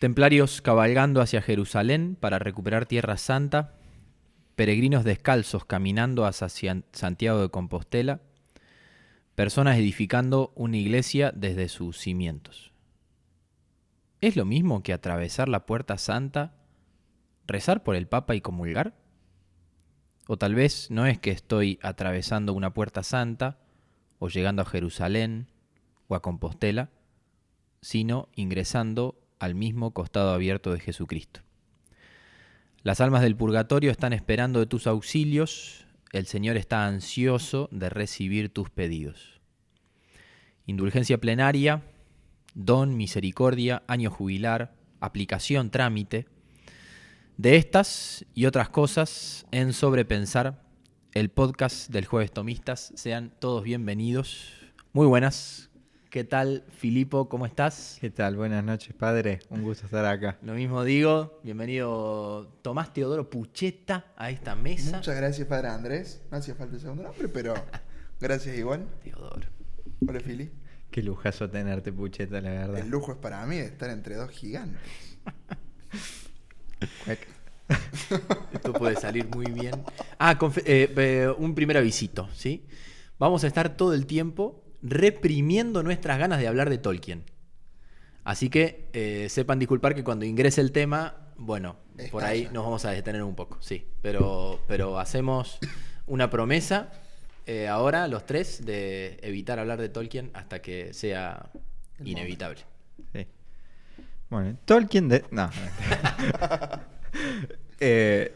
Templarios cabalgando hacia Jerusalén para recuperar Tierra Santa, peregrinos descalzos caminando hacia Santiago de Compostela, personas edificando una iglesia desde sus cimientos. ¿Es lo mismo que atravesar la Puerta Santa, rezar por el Papa y comulgar? O tal vez no es que estoy atravesando una Puerta Santa, o llegando a Jerusalén, o a Compostela, sino ingresando al mismo costado abierto de Jesucristo. Las almas del purgatorio están esperando de tus auxilios, el Señor está ansioso de recibir tus pedidos. Indulgencia plenaria, don, misericordia, año jubilar, aplicación, trámite. De estas y otras cosas en Sobrepensar, el podcast del Jueves Tomistas. Sean todos bienvenidos. Muy buenas. ¿Qué tal, Filipo? ¿Cómo estás? ¿Qué tal? Buenas noches, padre. Un gusto estar acá. Lo mismo digo. Bienvenido Tomás Teodoro Pucheta a esta mesa. Muchas gracias, padre Andrés. No hacía falta el segundo nombre, pero gracias igual. Teodoro. Hola, Fili. Qué lujazo tenerte, Pucheta, la verdad. El lujo es para mí de estar entre dos gigantes. Esto puede salir muy bien. Un primer avisito, ¿sí? Vamos a estar todo el tiempo reprimiendo nuestras ganas de hablar de Tolkien. Así que sepan disculpar que cuando ingrese el tema, bueno, por ahí nos vamos a detener un poco, sí. Pero hacemos una promesa ahora, los tres, de evitar hablar de Tolkien hasta que sea inevitable. Sí. Bueno, Tolkien de... No.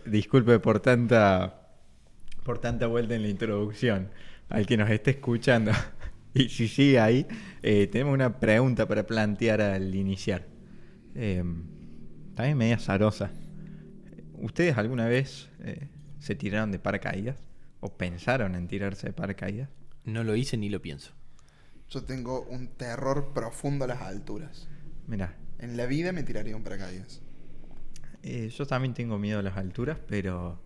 Disculpe por tanta vuelta en la introducción. Al que nos esté escuchando y si sigue ahí, tenemos una pregunta para plantear al iniciar. También media azarosa. ¿Ustedes alguna vez se tiraron de paracaídas? ¿O pensaron en tirarse de paracaídas? No lo hice ni lo pienso. Yo tengo un terror profundo a las alturas. Mirá. En la vida me tiraría un paracaídas. Yo también tengo miedo a las alturas, pero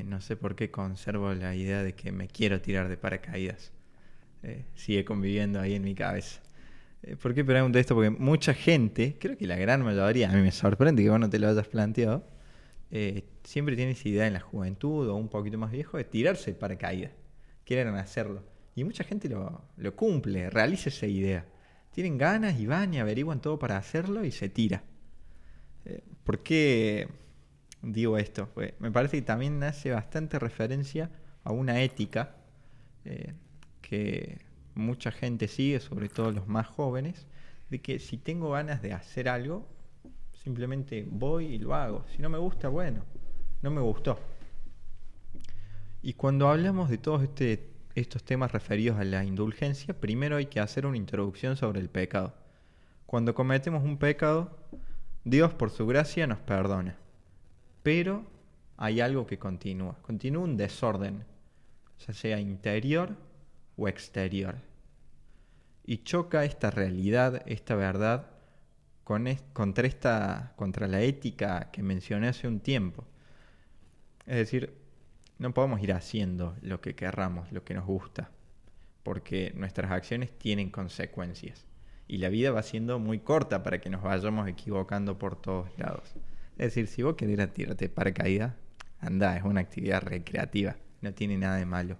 no sé por qué conservo la idea de que me quiero tirar de paracaídas. Sigue conviviendo ahí en mi cabeza. ¿Por qué pregunto esto? Porque mucha gente, creo que la gran mayoría, a mí me sorprende que vos no te lo hayas planteado, siempre tiene esa idea en la juventud o un poquito más viejo de tirarse de paracaídas. Quieren hacerlo. Y mucha gente lo cumple, realiza esa idea. Tienen ganas y van y averiguan todo para hacerlo y se tira. ¿Por qué digo esto? Pues me parece que también hace bastante referencia a una ética que mucha gente sigue, sobre todo los más jóvenes, de que si tengo ganas de hacer algo, simplemente voy y lo hago. Si no me gusta, bueno, no me gustó. Y cuando hablamos de todos estos temas referidos a la indulgencia, primero hay que hacer una introducción sobre el pecado. Cuando cometemos un pecado, Dios por su gracia nos perdona, pero hay algo que continúa un desorden, ya sea interior o exterior, y choca esta realidad, esta verdad, contra la ética que mencioné hace un tiempo. Es decir, no podemos ir haciendo lo que querramos, lo que nos gusta, porque nuestras acciones tienen consecuencias. Y la vida va siendo muy corta para que nos vayamos equivocando por todos lados. Es decir, si vos querés tirarte paracaídas, andá, es una actividad recreativa, no tiene nada de malo.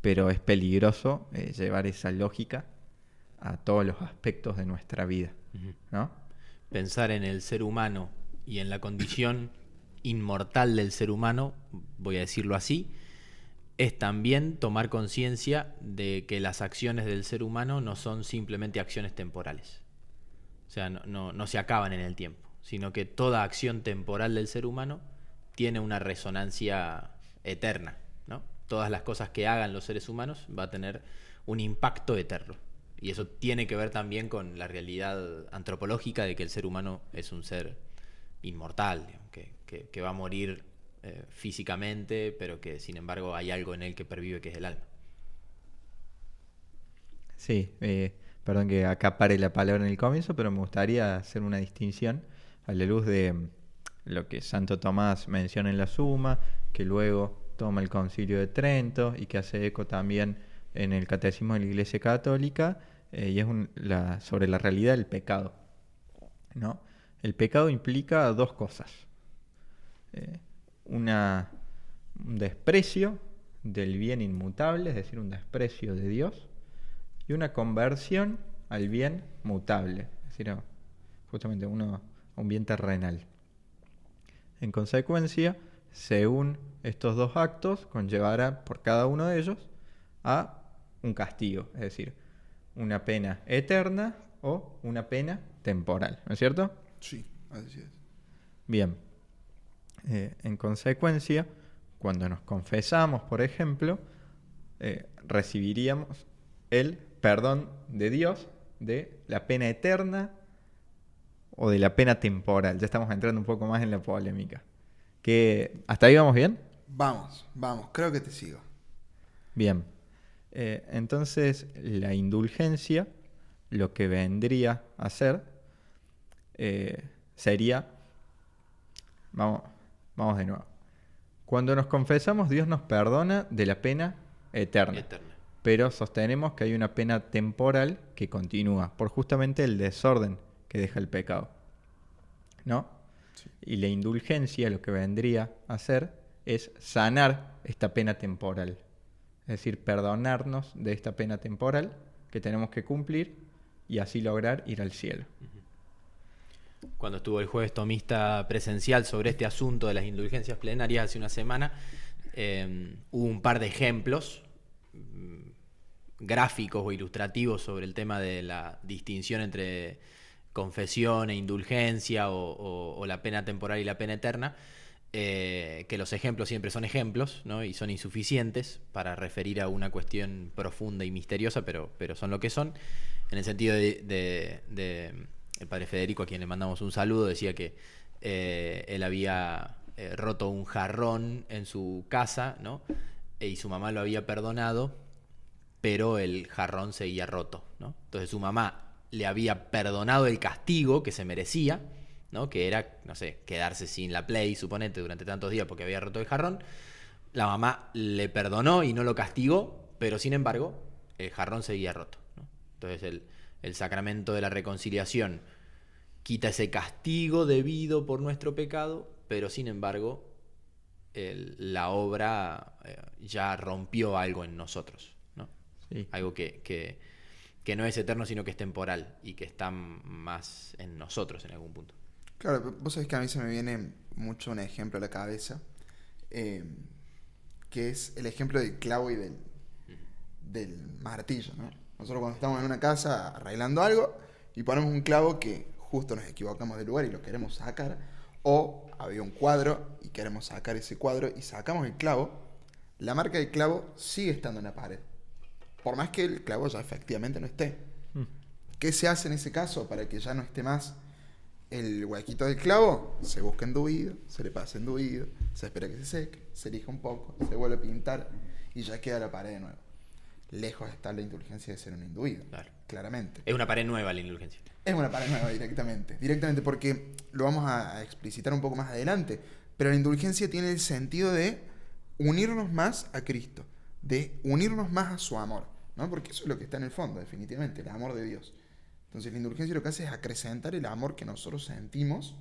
Pero es peligroso llevar esa lógica a todos los aspectos de nuestra vida, ¿no? Pensar en el ser humano y en la condición inmortal del ser humano, voy a decirlo así, es también tomar conciencia de que las acciones del ser humano no son simplemente acciones temporales. O sea, no se acaban en el tiempo, sino que toda acción temporal del ser humano tiene una resonancia eterna, ¿no? Todas las cosas que hagan los seres humanos va a tener un impacto eterno. Y eso tiene que ver también con la realidad antropológica de que el ser humano es un ser inmortal, que va a morir físicamente, pero que sin embargo hay algo en él que pervive, que es el alma. Sí, perdón que acapare la palabra en el comienzo, pero me gustaría hacer una distinción a la luz de lo que Santo Tomás menciona en la Suma, que luego toma el Concilio de Trento y que hace eco también en el Catecismo de la Iglesia Católica, y es sobre la realidad del pecado, ¿no? el pecado implica dos cosas. Un desprecio del bien inmutable, es decir, un desprecio de Dios, y una conversión al bien mutable, es decir, justamente a un bien terrenal. En consecuencia, según estos dos actos, conllevará por cada uno de ellos a un castigo, es decir, una pena eterna o una pena temporal, ¿no es cierto? Sí, así es. Bien. En consecuencia, cuando nos confesamos, por ejemplo, recibiríamos el perdón de Dios de la pena eterna o de la pena temporal. Ya estamos entrando un poco más en la polémica. ¿Hasta ahí vamos bien? Vamos, creo que te sigo. Bien. Entonces, la indulgencia, lo que vendría a ser, sería... Vamos de nuevo. Cuando nos confesamos, Dios nos perdona de la pena eterna. Pero sostenemos que hay una pena temporal que continúa por justamente el desorden que deja el pecado, ¿no? Sí. Y la indulgencia lo que vendría a hacer es sanar esta pena temporal. Es decir, perdonarnos de esta pena temporal que tenemos que cumplir y así lograr ir al cielo. Cuando estuvo el jueves tomista presencial sobre este asunto de las indulgencias plenarias hace una semana, hubo un par de ejemplos gráficos o ilustrativos sobre el tema de la distinción entre confesión e indulgencia o la pena temporal y la pena eterna, que los ejemplos siempre son ejemplos, ¿no? Y son insuficientes para referir a una cuestión profunda y misteriosa, pero son lo que son, en el sentido de el padre Federico, a quien le mandamos un saludo, decía que él había roto un jarrón en su casa, ¿no? Y su mamá lo había perdonado, pero el jarrón seguía roto, ¿no? Entonces su mamá le había perdonado el castigo que se merecía, ¿no? Que era, no sé, quedarse sin la Play, suponete, durante tantos días porque había roto el jarrón. La mamá le perdonó y no lo castigó, pero sin embargo el jarrón seguía roto, ¿no? Entonces el sacramento de la reconciliación quita ese castigo debido por nuestro pecado, pero sin embargo la obra ya rompió algo en nosotros, ¿no? Sí. Algo que no es eterno, sino que es temporal y que está más en nosotros en algún punto. Claro, vos sabés que a mí se me viene mucho un ejemplo a la cabeza, que es el ejemplo del clavo y del martillo, ¿no? Nosotros cuando estamos en una casa arreglando algo y ponemos un clavo que justo nos equivocamos del lugar y lo queremos sacar, o había un cuadro y queremos sacar ese cuadro y sacamos el clavo, la marca del clavo sigue estando en la pared, por más que el clavo ya efectivamente no esté. ¿Qué se hace en ese caso para que ya no esté más el huequito del clavo? Se busca enduido, se le pasa enduido, se espera que se seque, se elija un poco, se vuelve a pintar y ya queda la pared de nuevo. Lejos está la indulgencia de ser un induido, claro, claramente. Es una pared nueva la indulgencia. Es una pared nueva directamente, porque lo vamos a explicitar un poco más adelante, pero la indulgencia tiene el sentido de unirnos más a Cristo, de unirnos más a su amor, ¿no? Porque eso es lo que está en el fondo, definitivamente, el amor de Dios. Entonces la indulgencia lo que hace es acrecentar el amor que nosotros sentimos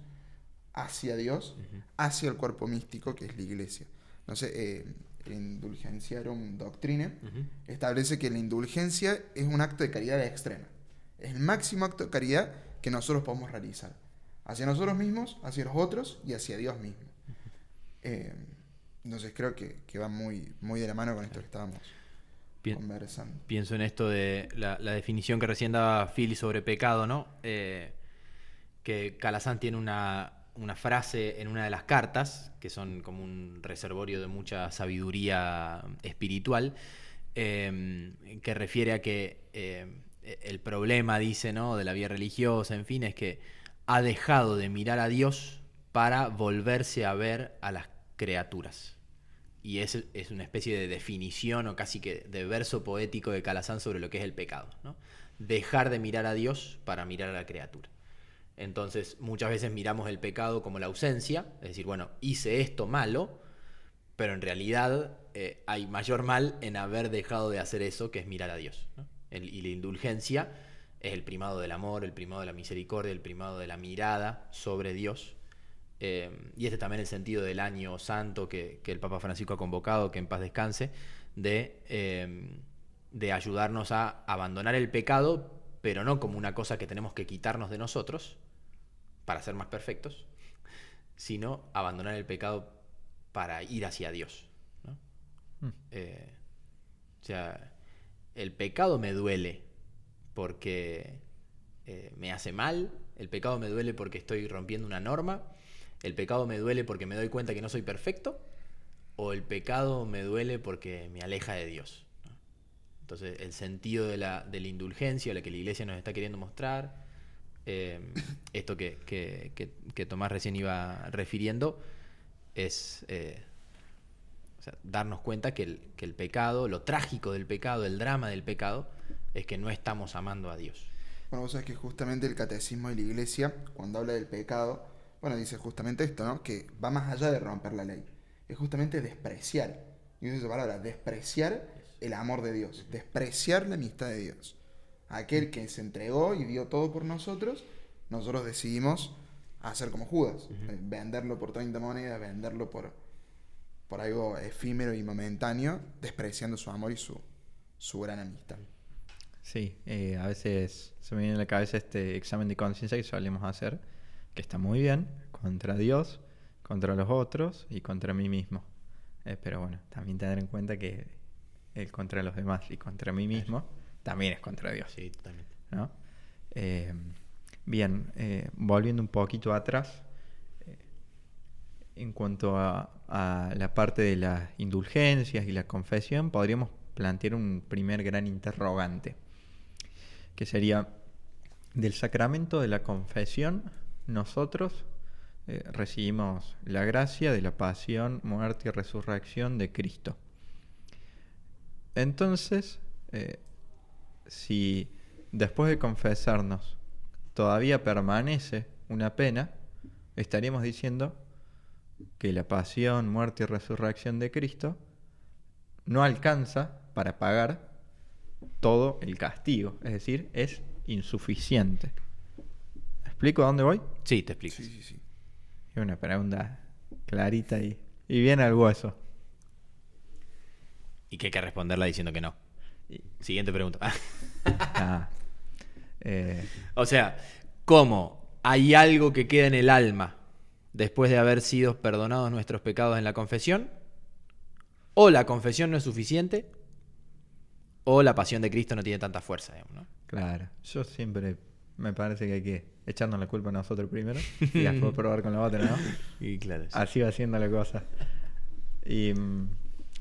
hacia Dios, hacia el cuerpo místico que es la iglesia. Entonces, el Indulgentiarum Doctrine establece que la indulgencia es un acto de caridad extrema. Es el máximo acto de caridad que nosotros podemos realizar. Hacia nosotros mismos, hacia los otros y hacia Dios mismo. Entonces creo que va muy, muy de la mano con esto que estábamos conversando. Pienso en esto de la definición que recién daba Phil sobre pecado, ¿no? Que Calasanz tiene una frase en una de las cartas, que son como un reservorio de mucha sabiduría espiritual, que refiere a que el problema, dice, ¿no?, de la vida religiosa, en fin, es que ha dejado de mirar a Dios para volverse a ver a las criaturas. Y es una especie de definición o casi que de verso poético de Calasanz sobre lo que es el pecado, ¿no? Dejar de mirar a Dios para mirar a la criatura. Entonces, muchas veces miramos el pecado como la ausencia, es decir, bueno, hice esto malo, pero en realidad hay mayor mal en haber dejado de hacer eso, que es mirar a Dios, ¿no? Y la indulgencia es el primado del amor, el primado de la misericordia, el primado de la mirada sobre Dios. Y este también es el sentido del año santo que el Papa Francisco ha convocado, que en paz descanse, de ayudarnos a abandonar el pecado, pero no como una cosa que tenemos que quitarnos de nosotros para ser más perfectos, sino abandonar el pecado para ir hacia Dios, ¿no? O sea, el pecado me duele porque me hace mal, el pecado me duele porque estoy rompiendo una norma, el pecado me duele porque me doy cuenta que no soy perfecto, o el pecado me duele porque me aleja de Dios, ¿no? Entonces, el sentido de la indulgencia, lo que la Iglesia nos está queriendo mostrar, esto que Tomás recién iba refiriendo, es o sea, darnos cuenta que el pecado, lo trágico del pecado, el drama del pecado, es que no estamos amando a Dios. Bueno, vos sabés que justamente el catecismo de la Iglesia, cuando habla del pecado, bueno, dice justamente esto, ¿no? Que va más allá de romper la ley. Es justamente despreciar. Y usa esa palabra, despreciar el amor de Dios, despreciar la amistad de Dios. Aquel que se entregó y dio todo por nosotros, nosotros decidimos hacer como Judas, venderlo por 30 monedas, venderlo por algo efímero y momentáneo, despreciando su amor y su gran amistad. Sí, a veces se me viene a la cabeza este examen de conciencia que solemos hacer, que está muy bien, contra Dios, contra los otros y contra mí mismo. Pero bueno, también tener en cuenta que el contra los demás y contra mí mismo también es contra Dios. Sí, totalmente. ¿No? Bien, volviendo un poquito atrás, en cuanto a la parte de las indulgencias y la confesión, podríamos plantear un primer gran interrogante, que sería: del sacramento de la confesión, nosotros recibimos la gracia de la pasión, muerte y resurrección de Cristo. Entonces, si después de confesarnos todavía permanece una pena, estaríamos diciendo que la pasión, muerte y resurrección de Cristo no alcanza para pagar todo el castigo, es decir, es insuficiente. ¿Me explico a dónde voy? Sí, te explico. Sí. Es una pregunta clarita y bien al hueso. Y que hay que responderla diciendo que no. Siguiente pregunta. O sea, ¿cómo hay algo que queda en el alma después de haber sido perdonados nuestros pecados en la confesión? O la confesión no es suficiente, o la pasión de Cristo no tiene tanta fuerza, digamos, ¿no? Claro, yo siempre me parece que hay que echarnos la culpa a nosotros primero y después probar con la otra, ¿no? Y claro, sí. Así va siendo la cosa. Y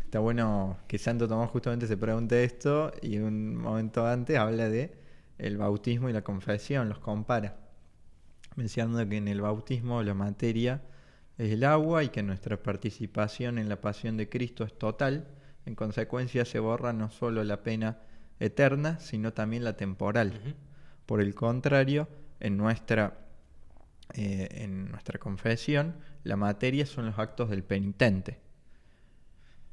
está bueno que Santo Tomás justamente se pregunte esto, y un momento antes habla de el bautismo y la confesión, los compara, mencionando que en el bautismo la materia es el agua y que nuestra participación en la pasión de Cristo es total. En consecuencia, se borra no solo la pena eterna, sino también la temporal. Uh-huh. Por el contrario, en nuestra confesión, la materia son los actos del penitente.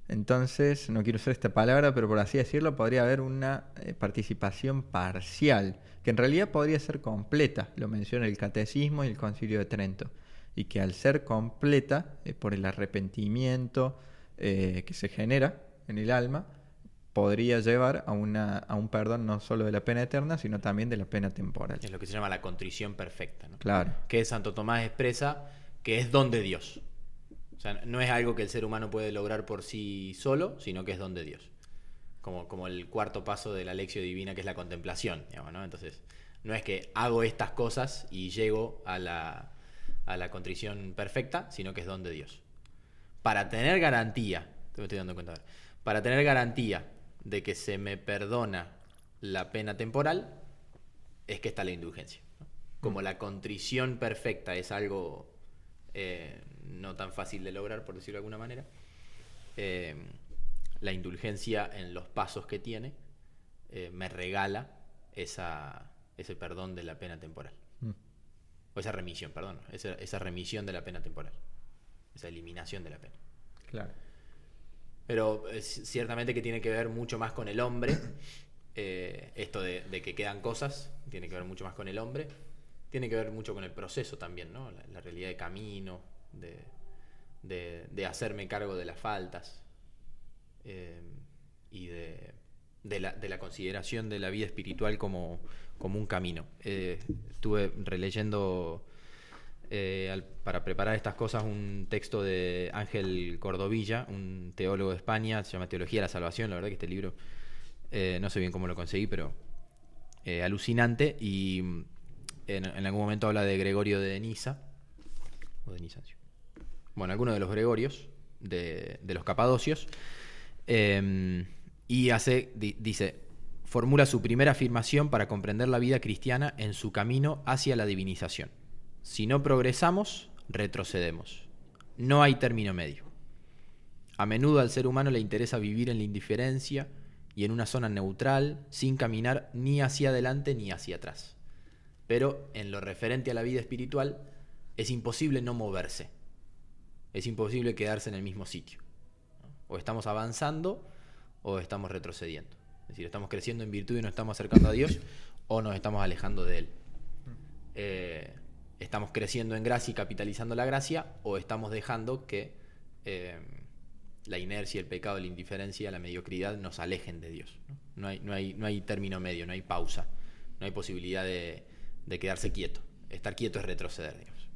Entonces, no quiero usar esta palabra, pero por así decirlo, podría haber una participación parcial, que en realidad podría ser completa, lo menciona el Catecismo y el Concilio de Trento, y que al ser completa, por el arrepentimiento que se genera en el alma, podría llevar a un perdón no solo de la pena eterna, sino también de la pena temporal. Es lo que se llama la contrición perfecta, ¿no? Claro. Que Santo Tomás expresa que es don de Dios. O sea, no es algo que el ser humano puede lograr por sí solo, sino que es don de Dios. Como el cuarto paso de la lección divina, que es la contemplación, digamos, ¿no? Entonces, no es que hago estas cosas y llego a la contrición perfecta, sino que es don de Dios. Para tener garantía, me estoy dando cuenta ahora, para tener garantía de que se me perdona la pena temporal, es que está la indulgencia, ¿no? Como la contrición perfecta es algo no tan fácil de lograr, por decirlo de alguna manera, la indulgencia en los pasos que tiene me regala ese perdón de la pena temporal. O esa remisión, perdón, esa remisión de la pena temporal, esa eliminación de la pena. Claro. Pero ciertamente que tiene que ver mucho más con el hombre, esto de que quedan cosas, tiene que ver mucho más con el hombre, tiene que ver mucho con el proceso también, ¿no? La realidad de camino, de hacerme cargo de las faltas, y de la consideración de la vida espiritual como un camino. Estuve releyendo para preparar estas cosas un texto de Ángel Cordovilla, un teólogo de España, se llama Teología de la Salvación. La verdad que este libro, no sé bien cómo lo conseguí, pero alucinante. Y en algún momento habla de Gregorio de Niza, o de Nisancio. Bueno, algunos de los Gregorios, de los Capadocios. Y dice, formula su primera afirmación para comprender la vida cristiana en su camino hacia la divinización. Si no progresamos, retrocedemos. No hay término medio. A menudo al ser humano le interesa vivir en la indiferencia y en una zona neutral, sin caminar ni hacia adelante ni hacia atrás. Pero en lo referente a la vida espiritual, es imposible no moverse. Es imposible quedarse en el mismo sitio. O estamos avanzando o estamos retrocediendo. Es decir, estamos creciendo en virtud y nos estamos acercando a Dios, o nos estamos alejando de Él. Estamos creciendo en gracia y capitalizando la gracia, o estamos dejando que la inercia, el pecado, la indiferencia, la mediocridad nos alejen de Dios, ¿no? No hay término medio, no hay pausa, no hay posibilidad de quedarse quieto. Estar quieto es retroceder, digamos.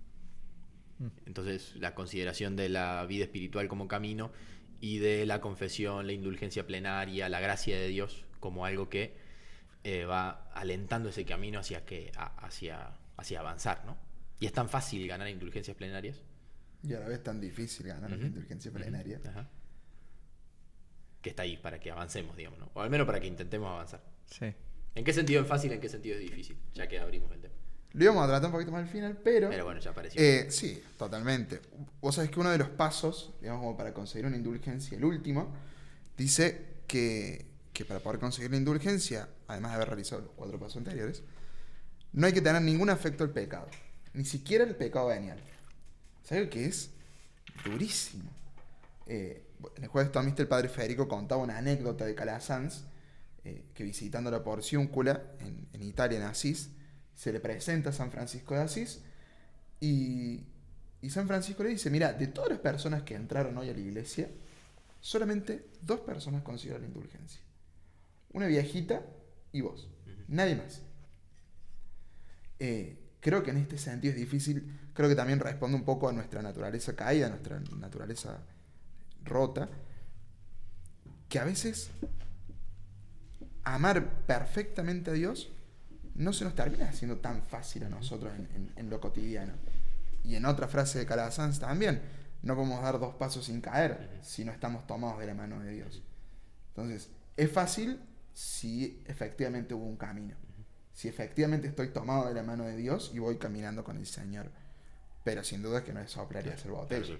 Entonces, la consideración de la vida espiritual como camino y de la confesión, la indulgencia plenaria, la gracia de Dios como algo que va alentando ese camino hacia avanzar, ¿no? Y es tan fácil ganar indulgencias plenarias. Y a la vez tan difícil ganar la indulgencia plenaria. Ajá. Que está ahí para que avancemos, digamos, ¿no? O al menos para que intentemos avanzar. Sí. ¿En qué sentido es fácil, en qué sentido es difícil? Ya que abrimos el tema. Lo íbamos a tratar un poquito más al final, pero bueno, ya apareció. Sí, totalmente. Vos sabés que uno de los pasos, digamos, como para conseguir una indulgencia, el último, dice que para poder conseguir la indulgencia, además de haber realizado los 4 pasos anteriores, no hay que tener ningún afecto al pecado. Ni siquiera el pecado venial. ¿Sabes que es durísimo? En el jueves Tomista, el padre Federico contaba una anécdota de Calasanz, que visitando la Porciúncula en Italia, en Asís, se le presenta a San Francisco de Asís y San Francisco le dice, mira, de todas las personas que entraron hoy a la iglesia, solamente 2 personas consiguieron la indulgencia. Una viejita y vos. Nadie más. Creo que en este sentido es difícil, creo que también responde un poco a nuestra naturaleza caída, a nuestra naturaleza rota, que a veces amar perfectamente a Dios no se nos termina haciendo tan fácil a nosotros en lo cotidiano. Y en otra frase de Calasanz también, no podemos dar 2 pasos sin caer si no estamos tomados de la mano de Dios. Entonces, es fácil si efectivamente hubo un camino. Si efectivamente estoy tomado de la mano de Dios y voy caminando con el Señor. Pero sin duda es que no es soplar y hacer botella.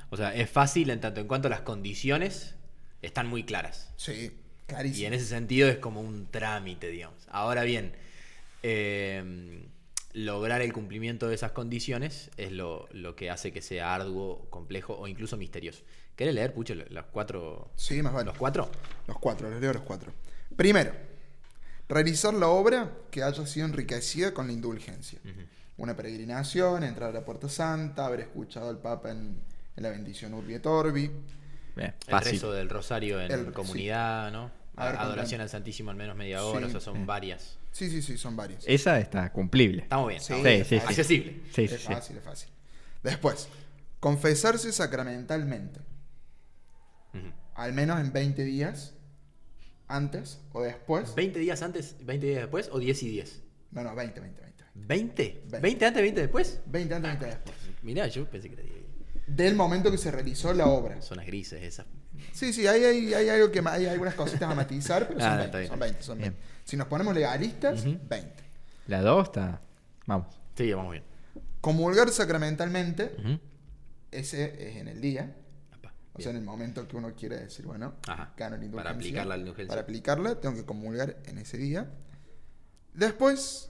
O sea, es fácil en tanto en cuanto las condiciones están muy claras. Sí, clarísimo. Y en ese sentido es como un trámite, digamos. Ahora bien, lograr el cumplimiento de esas condiciones es lo que hace que sea arduo, complejo o incluso misterioso. ¿Querés leer, Pucho, los 4? Sí, más vale. ¿Los 4? Los 4, los leo los 4. Primero, realizar la obra que haya sido enriquecida con la indulgencia. Una peregrinación, entrar a la Puerta Santa, haber escuchado al Papa en la bendición Urbi et Orbi. El rezo del rosario en comunidad, sí. ¿No? Adoración al Santísimo al menos media hora, o sea, son varias. Sí, son varias. Esa está cumplible. Estamos bien. Sí. Accesible. Sí, es fácil. Después, confesarse sacramentalmente. Al menos en 20 días, antes o después. ¿20 días antes, 20 días después o 10 y 10? No, 20. ¿20? ¿20 antes, 20 después? 20 antes, 20 después. Mirá, yo pensé que era 10. Del momento que se realizó la obra. Zonas grises esas. Sí, hay algo que hay algunas cositas a matizar, pero son 20. Bien. Si nos ponemos legalistas, 20. La 2 está... Vamos. Sí, vamos bien. Comulgar sacramentalmente, ese es en el día. O sea, en el momento que uno quiere decir, bueno, gano la indulgencia. Para aplicar la indulgencia. Para aplicarla, tengo que comulgar en ese día. Después,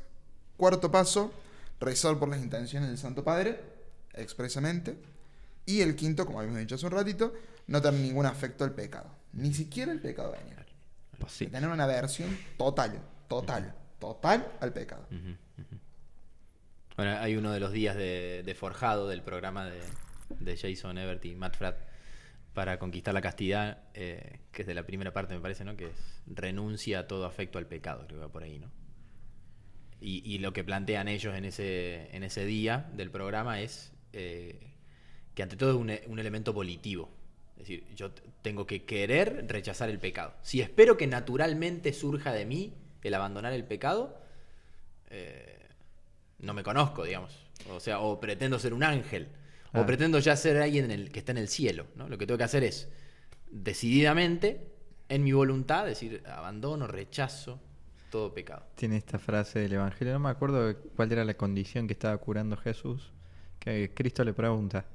4º paso, rezar por las intenciones del Santo Padre, expresamente. Y el 5º, como habíamos dicho hace un ratito, no tener ningún afecto al pecado. Ni siquiera el pecado venial. Posible. Tener una aversión total al pecado. Bueno, hay uno de los días de Forjado del programa de Jason Evert y Matt Fradd para conquistar la castidad, que es de la primera parte, me parece, ¿no? Que es renuncia a todo afecto al pecado, creo que va por ahí, ¿no? Y lo que plantean ellos en ese día del programa es que ante todo es un elemento volitivo. Es decir, yo tengo que querer rechazar el pecado. Si espero que naturalmente surja de mí el abandonar el pecado, no me conozco, digamos. O sea, o pretendo ser un ángel, o pretendo ya ser alguien que está en el cielo, ¿no? Lo que tengo que hacer es, decididamente, en mi voluntad, decir, abandono, rechazo todo pecado. Tiene esta frase del Evangelio, no me acuerdo cuál era la condición que estaba curando Jesús, que Cristo le pregunta,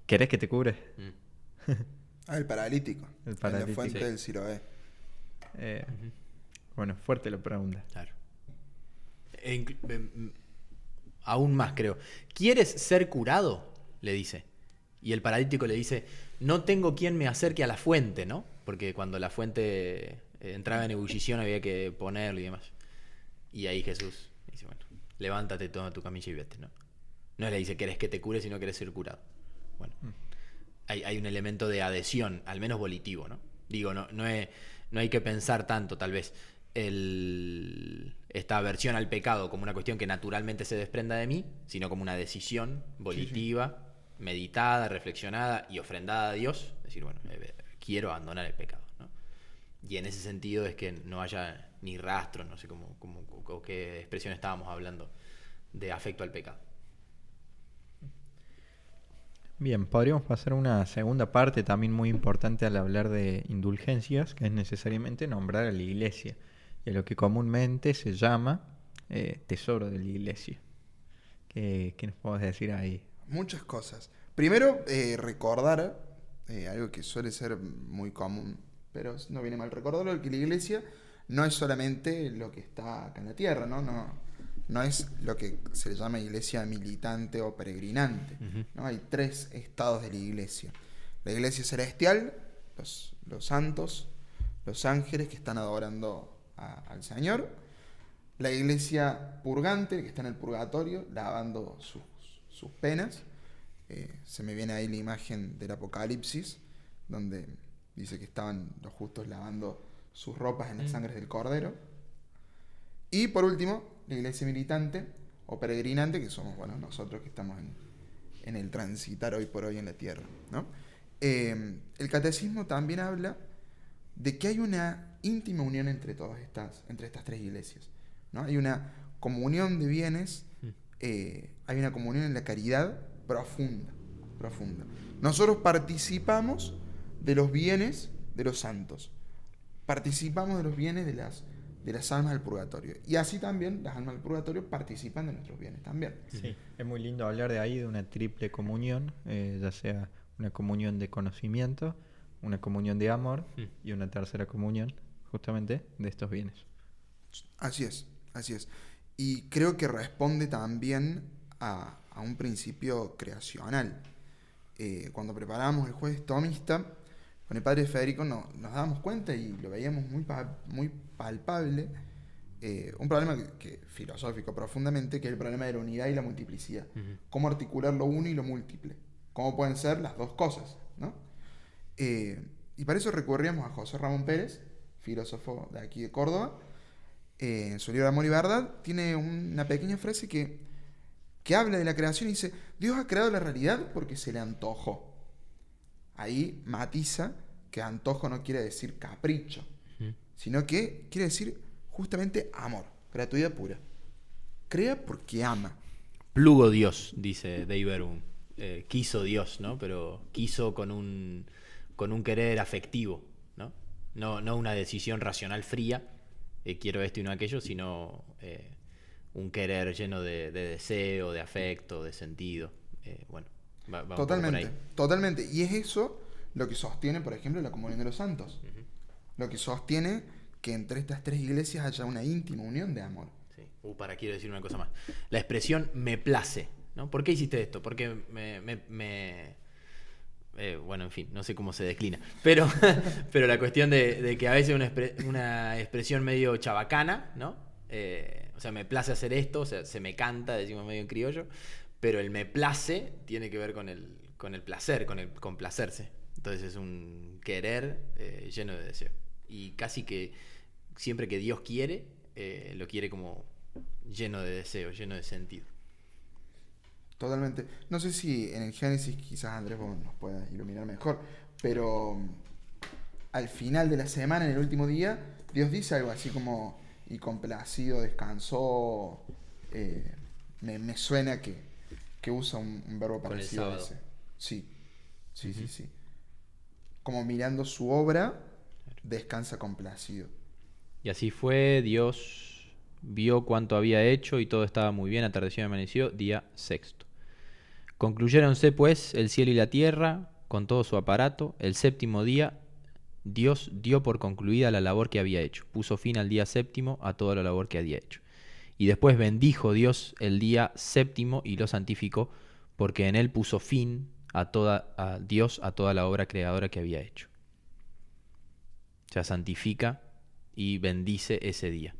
¿querés que te cure? El paralítico. El paralítico. En la fuente Sí. del Siloé. Bueno, fuerte la pregunta. Claro. Aún más, creo. ¿Quieres ser curado? Le dice. Y el paralítico le dice, no tengo quien me acerque a la fuente, ¿no? Porque cuando la fuente entraba en ebullición había que ponerlo y demás. Y ahí Jesús dice, bueno, levántate, toma tu camilla y vete, ¿no? No le dice, ¿querés que te cure? Sino querés ser curado. Bueno, hay un elemento de adhesión, al menos volitivo, ¿no? Digo, no hay que pensar tanto, tal vez, esta aversión al pecado como una cuestión que naturalmente se desprenda de mí, sino como una decisión volitiva, meditada, reflexionada y ofrendada a Dios. Es decir, bueno, quiero abandonar el pecado, ¿no? Y en ese sentido es que no haya ni rastros, no sé cómo qué expresión estábamos hablando, de afecto al pecado. Bien, podríamos pasar a una segunda parte también muy importante al hablar de indulgencias, que es necesariamente nombrar a la iglesia, y a lo que comúnmente se llama tesoro de la iglesia. ¿Qué nos podemos decir ahí? Muchas cosas. Primero, recordar algo que suele ser muy común, pero no viene mal recordarlo, que la iglesia no es solamente lo que está acá en la tierra, no es lo que se le llama iglesia militante o peregrinante, ¿no? Hay 3 estados de la iglesia. La iglesia celestial, los santos, los ángeles que están adorando al Señor. La iglesia purgante, que está en el purgatorio, lavando sus penas. Se me viene ahí la imagen del Apocalipsis, donde dice que estaban los justos lavando sus ropas en las sangres del Cordero. Y por último, la iglesia militante o peregrinante, que somos nosotros que estamos en el transitar hoy por hoy en la tierra, ¿no? El catecismo también habla de que hay una íntima unión entre estas 3 iglesias, ¿no? Hay una comunión de bienes, hay una comunión en la caridad profunda. Nosotros participamos de los bienes de los santos, participamos de los bienes de las almas del purgatorio, y así también las almas del purgatorio participan de nuestros bienes también. Sí, es muy lindo hablar de ahí, de una triple comunión, ya sea una comunión de conocimiento, una comunión de amor y una tercera comunión, justamente, de estos bienes. Así es. Y creo que responde también a un principio creacional. Cuando preparábamos el Jueves Tomista, con el padre Federico nos dábamos cuenta y lo veíamos muy palpable, un problema que filosófico profundamente, que es el problema de la unidad y la multiplicidad. Cómo articular lo uno y lo múltiple. Cómo pueden ser las dos cosas, ¿no? Y para eso recurríamos a José Ramón Pérez, filósofo de aquí de Córdoba. En su libro Amor y Verdad tiene una pequeña frase que habla de la creación y dice: Dios ha creado la realidad porque se le antojó. Ahí matiza que antojo no quiere decir capricho, sino que quiere decir justamente amor, gratuidad pura. Crea porque ama. Plugo Dios, dice Dave Verboom. Quiso Dios, ¿no? Pero quiso con un querer afectivo, ¿no? No una decisión racional fría, quiero esto y no aquello, sino un querer lleno de deseo, de afecto, de sentido. Bueno, va Totalmente. Y es eso lo que sostiene, por ejemplo, la comunión de los santos. Lo que sostiene que entre estas 3 iglesias haya una íntima unión de amor. Sí. Quiero decir una cosa más. La expresión me place, ¿no? ¿Por qué hiciste esto? Porque bueno, en fin, no sé cómo se declina. Pero, pero la cuestión de que a veces una expresión medio chabacana, ¿no? O sea, me place hacer esto, o sea, se me canta, decimos medio en criollo, pero el me place tiene que ver con el placer, con el complacerse. Entonces es un querer lleno de deseo. Y casi que siempre que Dios quiere, lo quiere como lleno de deseo, lleno de sentido. Totalmente. No sé si en el Génesis quizás Andrés vos nos puedas iluminar mejor, pero al final de la semana, en el último día, Dios dice algo así como, y complacido, descansó. Me suena que usa un verbo Con el parecido a sábado. ese. Sí, sí. Como mirando su obra, descansa complacido. Y así fue, Dios vio cuánto había hecho y todo estaba muy bien, atardeció y amaneció, día sexto. Concluyéronse pues el cielo y la tierra con todo su aparato. El séptimo día Dios dio por concluida la labor que había hecho. Puso fin al día séptimo a toda la labor que había hecho. Y después bendijo Dios el día séptimo y lo santificó, porque en él puso fin a Dios a toda la obra creadora que había hecho. O sea, santifica y bendice ese día.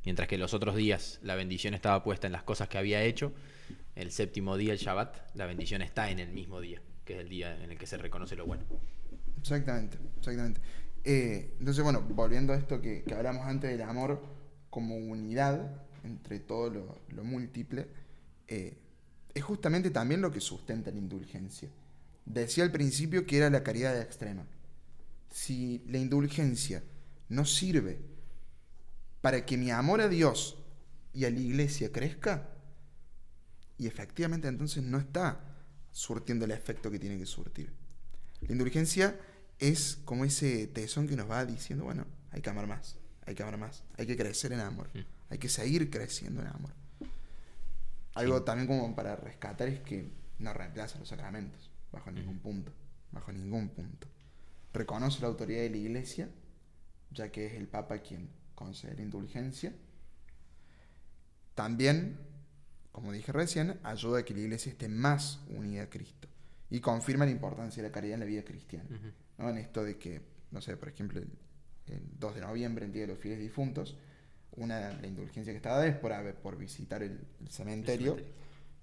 Mientras que los otros días la bendición estaba puesta en las cosas que había hecho, el séptimo día, el Shabbat, la bendición está en el mismo día, que es el día en el que se reconoce lo bueno. Exactamente. Entonces, bueno, volviendo a esto que hablamos antes del amor como unidad entre todo lo múltiple, es justamente también lo que sustenta la indulgencia. Decía al principio que era la caridad extrema. Si la indulgencia no sirve para que mi amor a Dios y a la iglesia crezca, y efectivamente entonces no está surtiendo el efecto que tiene que surtir. La indulgencia es como ese tesón que nos va diciendo, bueno, hay que amar más, hay que crecer en amor, hay que seguir creciendo en amor. Algo también como para rescatar es que no reemplaza los sacramentos, bajo ningún punto. Reconoce la autoridad de la iglesia, ya que es el Papa quien concede la indulgencia. También, como dije recién, ayuda a que la iglesia esté más unida a Cristo y confirma la importancia de la caridad en la vida cristiana. ¿No? En esto de que, no sé, por ejemplo, el 2 de noviembre, el Día de los Fieles Difuntos, la indulgencia que está dada es por visitar el cementerio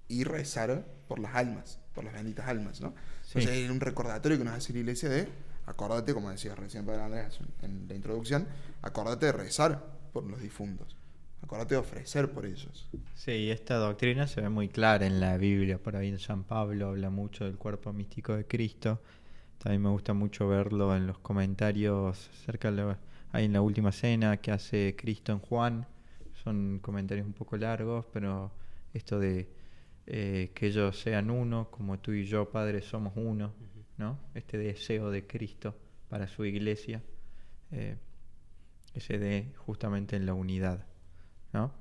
y rezar por las almas, por las benditas almas, ¿no? Sí. Entonces es un recordatorio que nos hace la iglesia de, acordate, como decía recién Padre Andrés en la introducción, acordate de rezar por los difuntos, acordate de ofrecer por ellos. Sí, esta doctrina se ve muy clara en la Biblia. Por ahí en San Pablo habla mucho del cuerpo místico de Cristo. También me gusta mucho verlo en los comentarios ahí en la última cena que hace Cristo en Juan. Son comentarios un poco largos, pero esto de que ellos sean uno, como tú y yo, Padre, somos uno, ¿no? Este deseo de Cristo para su iglesia, que se dé justamente en la unidad, ¿no?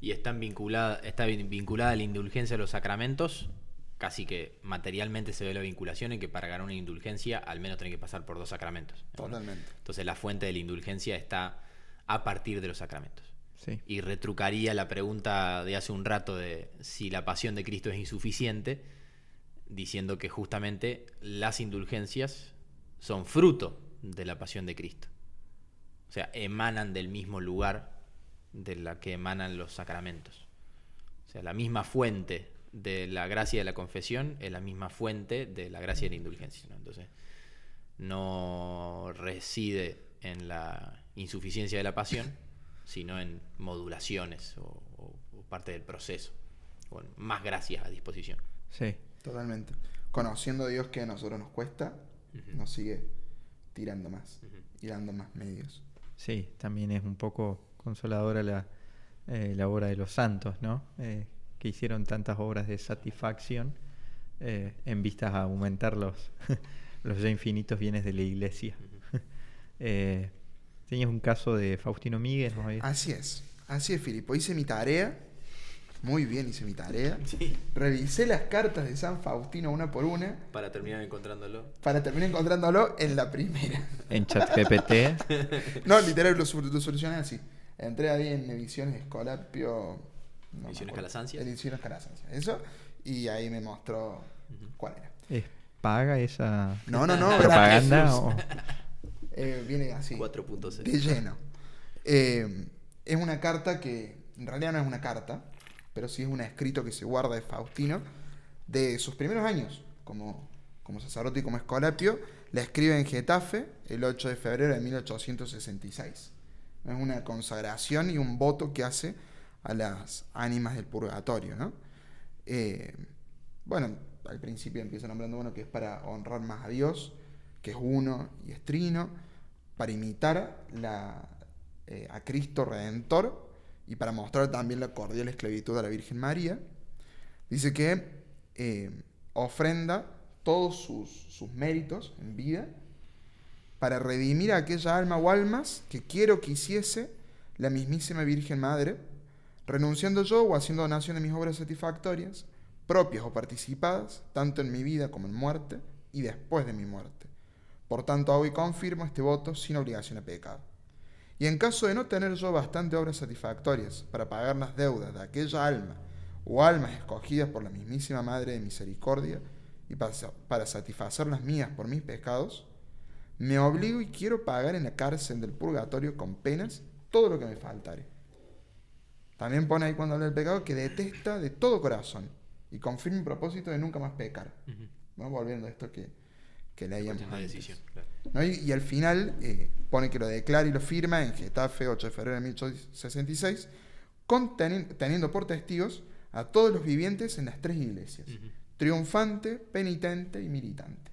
Y está vinculada a la indulgencia a los sacramentos, casi que materialmente se ve la vinculación en que para ganar una indulgencia al menos tiene que pasar por 2 sacramentos, ¿no? Totalmente. Entonces la fuente de la indulgencia está a partir de los sacramentos. Sí. Y retrucaría la pregunta de hace un rato de si la pasión de Cristo es insuficiente, diciendo que justamente las indulgencias son fruto de la pasión de Cristo. O sea, emanan del mismo lugar de la que emanan los sacramentos. O sea, la misma fuente de la gracia de la confesión es la misma fuente de la gracia de la indulgencia, ¿no? Entonces, no reside en la insuficiencia de la pasión, sino en modulaciones o parte del proceso, con más gracias a disposición. Sí. Totalmente. Conociendo a Dios que a nosotros nos cuesta, nos sigue tirando más y dando más medios. Sí, también es un poco consoladora la obra de los santos, ¿no? Que hicieron tantas obras de satisfacción en vistas a aumentar los ya infinitos bienes de la iglesia. Tenías un caso de Faustino Míguez, ¿no? Así es, Filipo. Hice mi tarea, muy bien hice mi tarea. Sí. Revisé las cartas de San Faustino una por una Para terminar encontrándolo. para terminar encontrándolo en la primera. En ChatGPT. No, literal, lo solucioné así. Entré ahí en Ediciones Escolapio. Ediciones Calasancias. Ediciones Calasancias, eso. Y ahí me mostró cuál era. paga esa No, propaganda? gratis. O... Viene así, 4.0. de lleno. Es una carta que en realidad no es una carta, pero sí es un escrito que se guarda de Faustino de sus primeros años como sacerdote y como escolapio. La escribe en Getafe el 8 de febrero de 1866. Es una consagración y un voto que hace a las ánimas del purgatorio, ¿no? Bueno, al principio empieza nombrando que es para honrar más a Dios, que es uno y es trino, para imitar a Cristo Redentor y para mostrar también la cordial esclavitud a la Virgen María. Dice que ofrenda todos sus méritos en vida para redimir a aquella alma o almas que quiero que hiciese la mismísima Virgen Madre, renunciando yo o haciendo donación de mis obras satisfactorias, propias o participadas, tanto en mi vida como en muerte y después de mi muerte. Por tanto, hago y confirmo este voto sin obligación a pecado. Y en caso de no tener yo bastante obras satisfactorias para pagar las deudas de aquella alma o almas escogidas por la mismísima Madre de Misericordia y para satisfacer las mías por mis pecados, me obligo y quiero pagar en la cárcel del purgatorio con penas todo lo que me faltare. También pone ahí cuando habla del pecado que detesta de todo corazón y con firme propósito de nunca más pecar. ¿No? Volviendo a esto que leíamos antes. Decisión, claro. ¿No? Y al final pone que lo declara y lo firma en Getafe 8 de febrero de 1866, teniendo por testigos a todos los vivientes en las tres iglesias, triunfante, penitente y militante.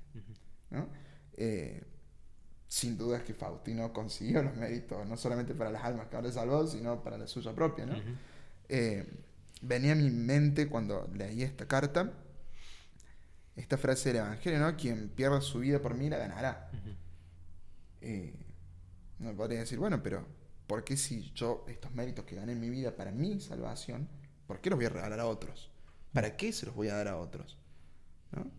¿No? Sin duda es que Faustino consiguió los méritos, no solamente para las almas que habrá salvado, sino para la suya propia, ¿no? Venía a mi mente cuando leí esta carta esta frase del Evangelio, ¿no? Quien pierda su vida por mí la ganará. No podría decir, bueno, pero ¿por qué si yo estos méritos que gané en mi vida para mi salvación, ¿por qué los voy a regalar a otros? ¿Para qué se los voy a dar a otros? ¿No?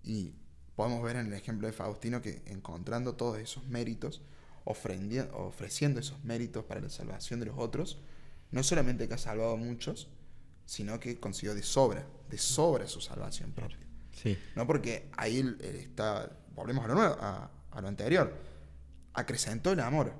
Y podemos ver en el ejemplo de Faustino que encontrando todos esos méritos, ofreciendo esos méritos para la salvación de los otros, no solamente que ha salvado a muchos, sino que consiguió de sobra su salvación propia. Sí. ¿No? Porque ahí está, volvemos a lo nuevo, a lo anterior, acrecentó el amor,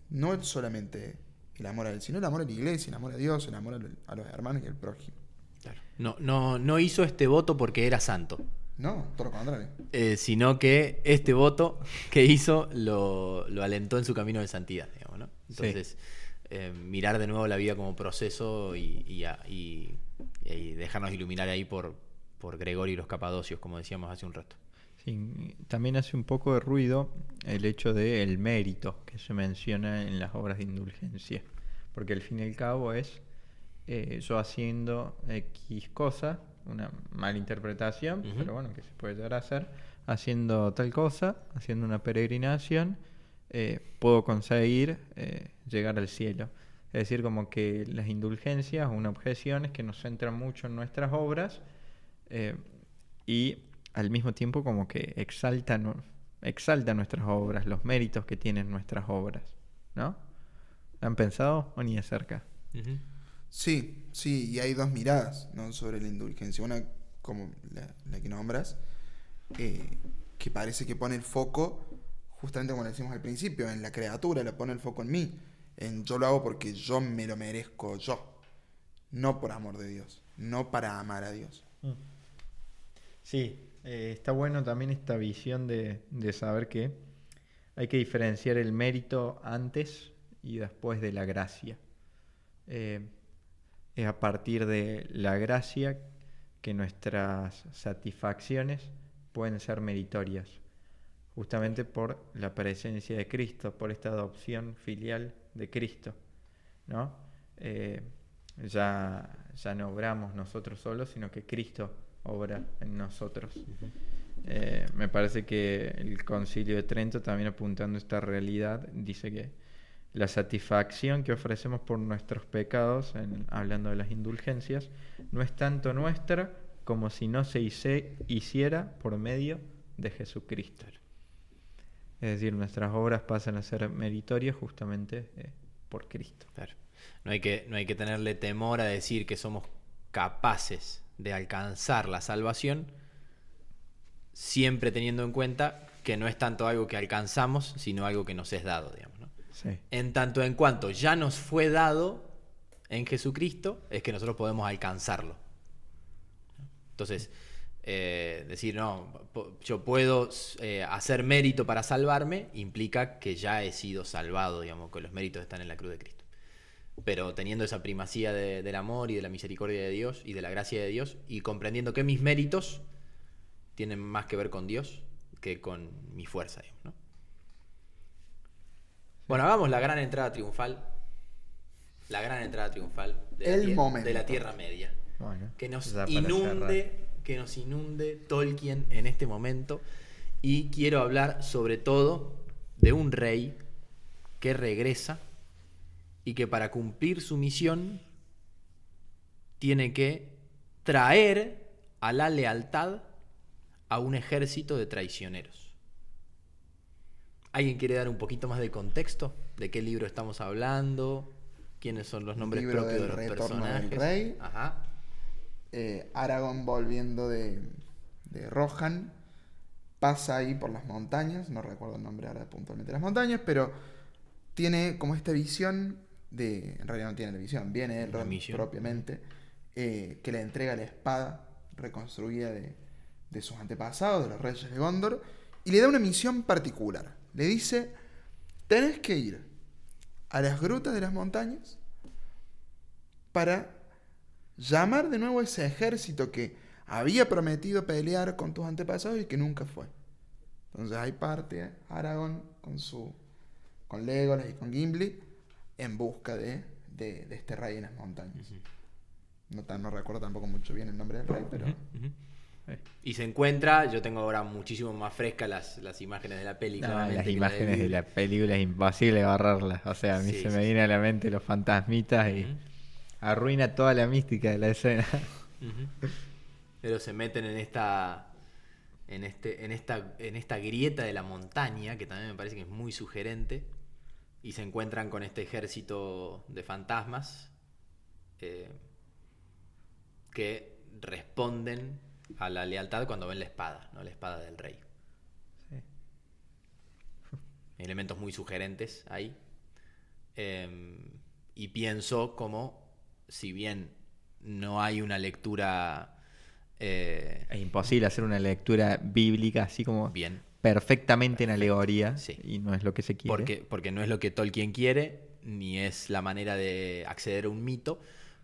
no solamente el amor a él, sino el amor a la iglesia, el amor a Dios, el amor a los hermanos y al prójimo. Claro. No hizo este voto porque era santo. No, todo lo contrario. Sino que este voto que hizo lo alentó en su camino de santidad, digamos, ¿no? Entonces, mirar de nuevo la vida como proceso y dejarnos iluminar ahí por Gregorio y los Capadocios, como decíamos hace un rato. Sí, también hace un poco de ruido el hecho del mérito que se menciona en las obras de indulgencia, porque al fin y al cabo es yo haciendo X cosa, una mala interpretación, pero bueno, que se puede llegar a hacer, haciendo tal cosa, haciendo una peregrinación, puedo conseguir llegar al cielo. Es decir, como que las indulgencias, una objeción es que nos centran mucho en nuestras obras y al mismo tiempo como que exalta nuestras obras, los méritos que tienen nuestras obras, ¿no? ¿Han pensado o ni de cerca? Sí, y hay dos miradas, ¿no? Sobre la indulgencia. Una, como la que nombras, que parece que pone el foco, justamente como decimos al principio, en la criatura, le pone el foco en mí, en yo lo hago porque yo me lo merezco yo, no por amor de Dios, no para amar a Dios. Sí, está bueno también esta visión de saber que hay que diferenciar el mérito antes y después de la gracia. Es a partir de la gracia que nuestras satisfacciones pueden ser meritorias, justamente por la presencia de Cristo, por esta adopción filial de Cristo, ¿no? Ya no obramos nosotros solos, sino que Cristo obra en nosotros. Me parece que el Concilio de Trento, también apuntando esta realidad, dice que la satisfacción que ofrecemos por nuestros pecados, hablando de las indulgencias, no es tanto nuestra como si no se hiciera por medio de Jesucristo. Es decir, nuestras obras pasan a ser meritorias justamente por Cristo. Claro. No hay que tenerle temor a decir que somos capaces de alcanzar la salvación siempre teniendo en cuenta que no es tanto algo que alcanzamos, sino algo que nos es dado, digamos, ¿no? Sí. En tanto en cuanto ya nos fue dado en Jesucristo, es que nosotros podemos alcanzarlo. Entonces, decir, no, yo puedo hacer mérito para salvarme, implica que ya he sido salvado, digamos, que los méritos están en la cruz de Cristo. Pero teniendo esa primacía del amor y de la misericordia de Dios y de la gracia de Dios, y comprendiendo que mis méritos tienen más que ver con Dios que con mi fuerza, digamos, ¿no? Bueno, hagamos la gran entrada triunfal. La gran entrada triunfal de la Tierra Media. Bueno, Que nos ya para cerrar. inunde Tolkien en este momento. Y quiero hablar sobre todo de un rey que regresa y que para cumplir su misión tiene que traer a la lealtad a un ejército de traicioneros. ¿Alguien quiere dar un poquito más de contexto? ¿De qué libro estamos hablando? ¿Quiénes son los nombres Libro propios de del los Retorno personajes? del Rey. Ajá. Aragorn volviendo de Rohan, pasa ahí por las montañas, no recuerdo el nombre ahora puntualmente de las montañas, pero tiene como esta visión en realidad no tiene la visión, viene él propiamente, que le entrega la espada reconstruida de sus antepasados, de los reyes de Gondor, y le da una misión particular. Le dice, tenés que ir a las grutas de las montañas para llamar de nuevo a ese ejército que había prometido pelear con tus antepasados y que nunca fue. Entonces ahí parte Aragorn con Legolas y con Gimli en busca de este rey en las montañas. No recuerdo tampoco mucho bien el nombre del rey, pero... Y se encuentra, yo tengo ahora muchísimo más frescas las imágenes de la peli. No, las imágenes de la película es imposible agarrarlas. O sea, a mí se me viene a la mente los fantasmitas y arruina toda la mística de la escena. Pero se meten en esta grieta de la montaña, que también me parece que es muy sugerente, y se encuentran con este ejército de fantasmas que responden a la lealtad cuando ven la espada, ¿no? La espada del rey. Sí. Elementos muy sugerentes ahí. Y pienso como, si bien no hay una lectura... es imposible hacer una lectura bíblica así como bien, perfectamente en alegoría, sí. Y no es lo que se quiere. Porque no es lo que Tolkien quiere, ni es la manera de acceder a un mito,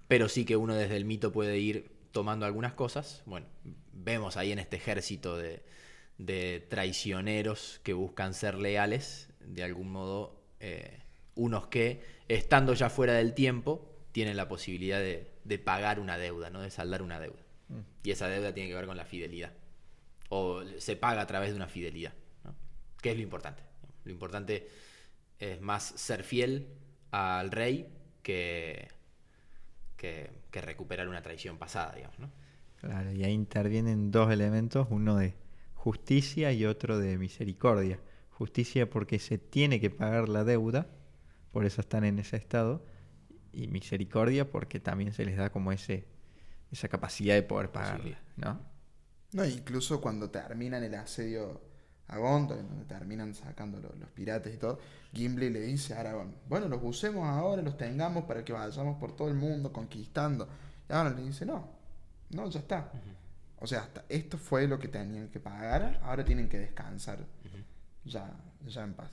pero sí que uno desde el mito puede ir tomando algunas cosas. Bueno, vemos ahí en este ejército de traicioneros que buscan ser leales, de algún modo, unos que, estando ya fuera del tiempo, tienen la posibilidad de pagar una deuda, ¿no? De saldar una deuda. Y esa deuda tiene que ver con la fidelidad. O se paga a través de una fidelidad, ¿no? ¿Qué es lo importante? Lo importante es más ser fiel al rey que recuperar una traición pasada, digamos, ¿no? Claro, y ahí intervienen dos elementos, uno de justicia y otro de misericordia. Justicia porque se tiene que pagar la deuda, por eso están en ese estado, y misericordia porque también se les da como esa capacidad de poder pagarla, ¿no? No, incluso cuando terminan el asedio a Gondor, en donde terminan sacando los piratas y todo, Gimli le dice a Aragorn, bueno, los usemos ahora, los tengamos para que vayamos por todo el mundo conquistando. Y Aragorn le dice, no, ya está. O sea, hasta esto fue lo que tenían que pagar, ahora tienen que descansar ya en paz.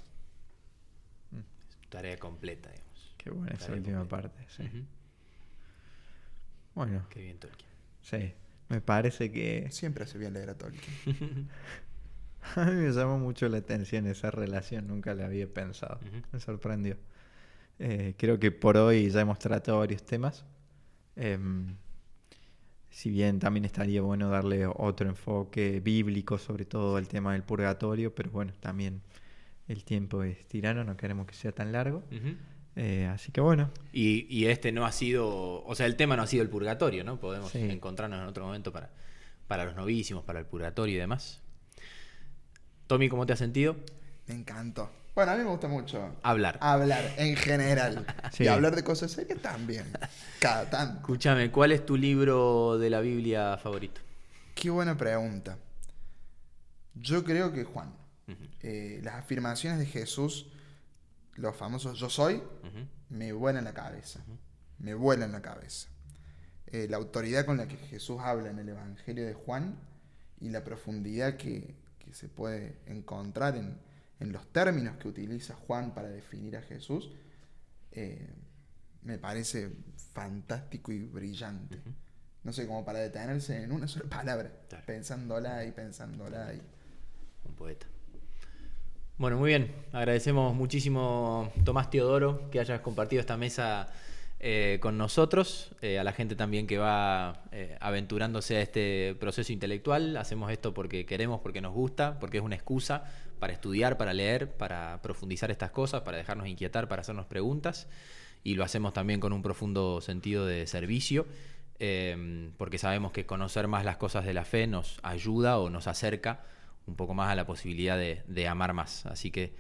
Tarea completa, digamos. Qué buena esa última parte, sí. Bueno. Qué bien, Tolkien. Sí, me parece que... Siempre hace bien leer a Tolkien. A mí me llamó mucho la atención esa relación, nunca la había pensado. Me sorprendió. Creo que por hoy ya hemos tratado varios temas. Si bien también estaría bueno darle otro enfoque bíblico, sobre todo el tema del purgatorio, pero bueno, también el tiempo es tirano, no queremos que sea tan largo. Así que bueno. Y este no ha sido, o sea, el tema no ha sido el purgatorio, ¿no? Podemos Sí. encontrarnos en otro momento para los novísimos, para el purgatorio y demás. Tommy, ¿cómo te has sentido? Me encantó. Bueno, a mí me gusta mucho Hablar en general. Sí. Y hablar de cosas serias también. Cada tanto. Escúchame, ¿cuál es tu libro de la Biblia favorito? Qué buena pregunta. Yo creo que Juan. Ujú. Las afirmaciones de Jesús, los famosos yo soy, Ujú. me vuelan la cabeza. Me vuelan la cabeza. La autoridad con la que Jesús habla en el Evangelio de Juan y la profundidad que se puede encontrar en los términos que utiliza Juan para definir a Jesús, me parece fantástico y brillante. Ujú. No sé, como para detenerse en una sola palabra, Claro. pensándola y pensándola. Un poeta. Bueno, muy bien. Agradecemos muchísimo, Tomás Teodoro, que hayas compartido esta mesa con nosotros. A la gente también que va aventurándose a este proceso intelectual. Hacemos esto porque queremos, porque nos gusta, porque es una excusa para estudiar, para leer, para profundizar estas cosas, para dejarnos inquietar, para hacernos preguntas. Y lo hacemos también con un profundo sentido de servicio, porque sabemos que conocer más las cosas de la fe nos ayuda o nos acerca un poco más a la posibilidad de amar más. Así que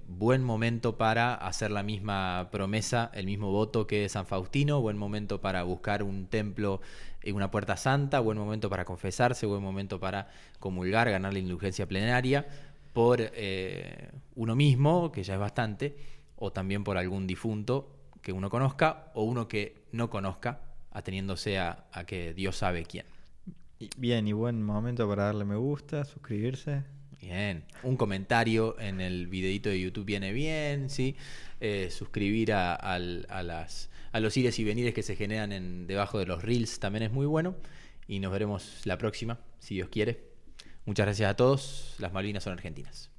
buen momento para hacer la misma promesa, el mismo voto que San Faustino, buen momento para buscar un templo, una puerta santa, buen momento para confesarse, buen momento para comulgar, ganar la indulgencia plenaria por uno mismo, que ya es bastante, o también por algún difunto que uno conozca o uno que no conozca, ateniéndose a que Dios sabe quién. Bien, y buen momento para darle me gusta, suscribirse. Bien, un comentario en el videito de YouTube viene bien, ¿sí? Suscribir a los ires y venires que se generan debajo de los reels también es muy bueno. Y nos veremos la próxima, si Dios quiere. Muchas gracias a todos. Las Malvinas son argentinas.